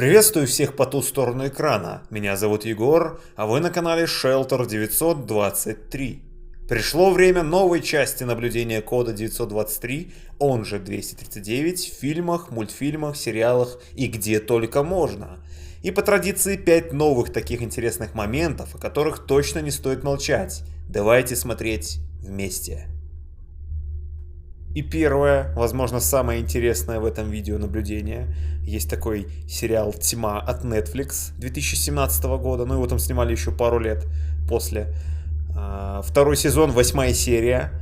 Приветствую всех по ту сторону экрана. Меня зовут Егор, а вы на канале Shelter 923. Пришло время новой части наблюдения кода 923, он же 239, в фильмах, мультфильмах, сериалах и где только можно. И по традиции 5 новых таких интересных моментов, о которых точно не стоит молчать. Давайте смотреть вместе. И первое, возможно, самое интересное в этом видео наблюдение. Есть такой сериал «Тьма» от Netflix 2017 года. Ну его там снимали еще пару лет после. Второй сезон, 8 серия.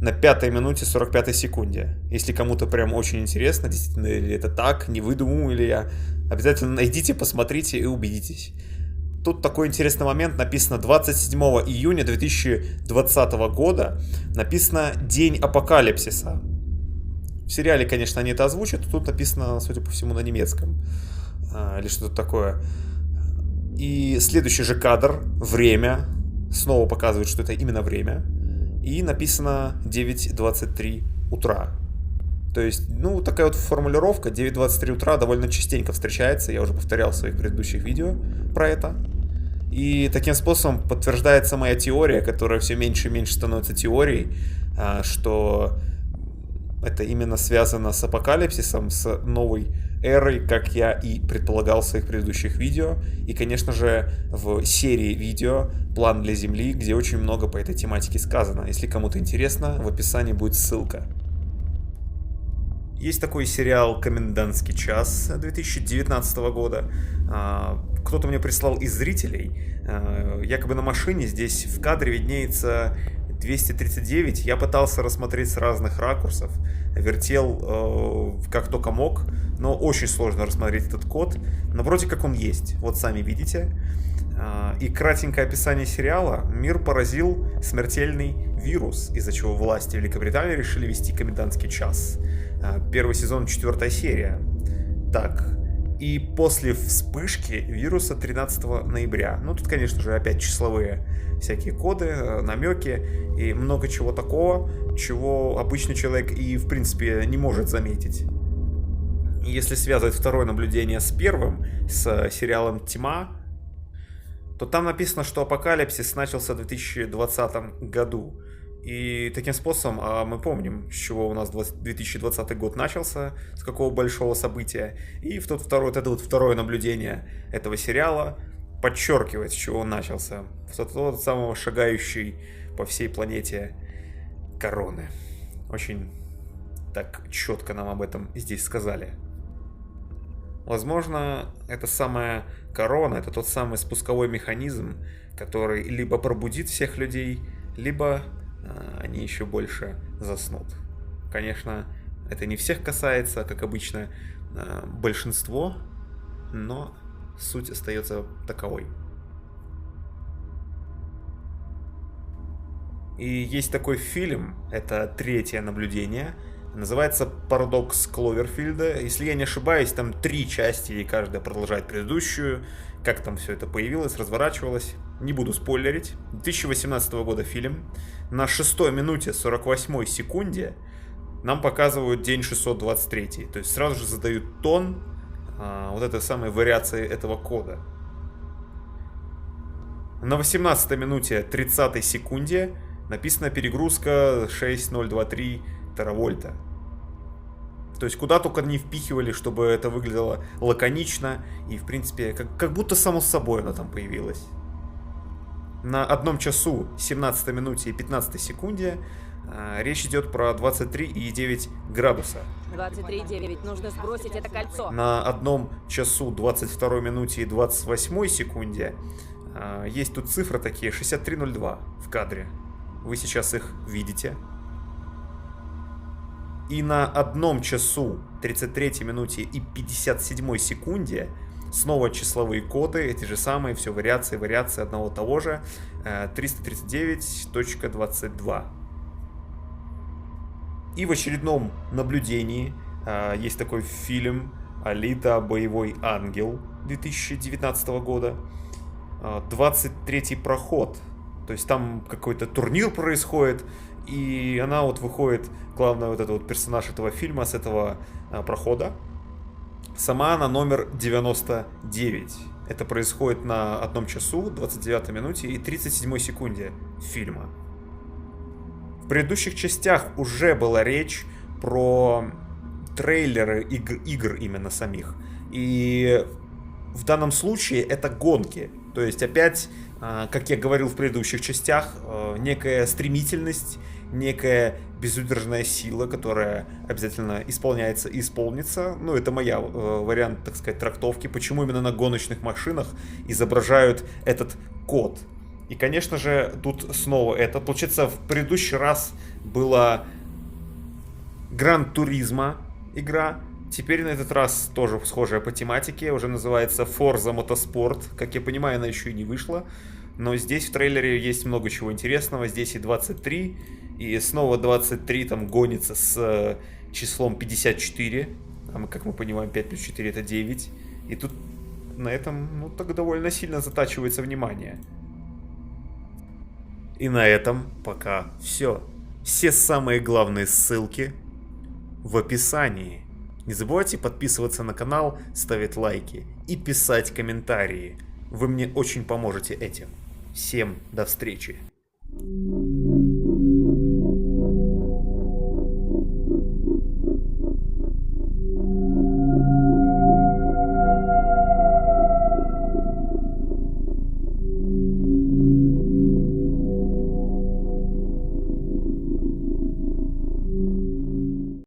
На 5 минуте 45 секунде. Если кому-то прям очень интересно, действительно ли это так, не выдумываю ли я, обязательно найдите, посмотрите и убедитесь. Тут такой интересный момент, написано 27 июня 2020 года, написано «День апокалипсиса». В сериале, конечно, они это озвучат, тут написано, судя по всему, на немецком. Или что-то такое. И следующий же кадр, время, снова показывает, что это именно время. И написано 9:23 утра. То есть, ну, такая вот формулировка 9:23 утра довольно частенько встречается. Я уже повторял в своих предыдущих видео про это. И таким способом подтверждается моя теория, которая все меньше и меньше становится теорией, что это именно связано с апокалипсисом, с новой эрой, как я и предполагал в своих предыдущих видео. И, конечно же, в серии видео «План для Земли», где очень много по этой тематике сказано. Если кому-то интересно, в описании будет ссылка. Есть такой сериал «Комендантский час» 2019 года. Кто-то мне прислал из зрителей. Якобы на машине здесь в кадре виднеется 239. Я пытался рассмотреть с разных ракурсов. Вертел как только мог. Но очень сложно рассмотреть этот код. Но вроде как он есть. Вот сами видите. И кратенькое описание сериала. Мир поразил смертельный вирус, из-за чего власти Великобритании решили вести комендантский час. Первый сезон, 4 серия. Так, и после вспышки вируса 13 ноября. Ну, тут, конечно же, опять числовые всякие коды, намеки и много чего такого, чего обычный человек и, в принципе, не может заметить. Если связывать второе наблюдение с первым, с сериалом «Тьма», то там написано, что апокалипсис начался в 2020 году. И таким способом, мы помним, с чего у нас 2020 год начался, с какого большого события. И в это второе наблюдение этого сериала подчеркивает, с чего он начался. С тот самого шагающей по всей планете короны. Очень так четко нам об этом здесь сказали. Возможно, эта самая корона, это тот самый спусковой механизм, который либо пробудит всех людей, либо они еще больше заснут. Конечно, это не всех касается, как обычно, большинство, но суть остается таковой. И есть такой фильм, это третье наблюдение, называется «Парадокс Кловерфилда». Если я не ошибаюсь, там 3 части, и каждая продолжает предыдущую. Как там все это появилось, разворачивалось. Не буду спойлерить. 2018 года фильм. На 6 минуте 48 секунде нам показывают день 623. То есть сразу же задают тон вот этой самой вариации этого кода. На 18 минуте 30 секунде написана перегрузка 6023 теравольта. То есть куда только не впихивали, чтобы это выглядело лаконично. И в принципе, как будто само собой она там появилась. На 1 часу 17 минуте и 15 секунде речь идет про 23,9 градуса. 23,9. Нужно сбросить это кольцо. На 1 часу 22 минуте и 28 секунде есть тут цифры такие 63,02 в кадре. Вы сейчас их видите. И на 1 часу 33 минуте и 57 секунде снова числовые коды, эти же самые, все вариации одного того же, 339.22. И в очередном наблюдении есть такой фильм «Алита. Боевой ангел» 2019 года. 23-й проход. То есть там какой-то турнир происходит, и она вот выходит, главный вот этот вот персонаж этого фильма с этого прохода. Сама она номер 99. Это происходит на 1 часу, 29 минуте и 37 секунде фильма. В предыдущих частях уже была речь про трейлеры игр именно самих. И в данном случае это гонки. То есть опять, как я говорил в предыдущих частях, некая стремительность, некая безудержная сила, которая обязательно исполняется и исполнится. Ну, это моя вариант, так сказать, трактовки, почему именно на гоночных машинах изображают этот код. И, конечно же, тут снова это. Получается, в предыдущий раз была Гран Туризмо игра. Теперь на этот раз тоже схожая по тематике. Уже называется Forza Motorsport. Как я понимаю, она еще и не вышла. Но здесь в трейлере есть много чего интересного. Здесь и 23. И снова 23 там гонится с числом 54. А как мы понимаем, 5 плюс 4 это 9. И тут на этом, ну, так довольно сильно затачивается внимание. И на этом пока все. Все самые главные ссылки в описании. Не забывайте подписываться на канал, ставить лайки и писать комментарии. Вы мне очень поможете этим. Всем до встречи.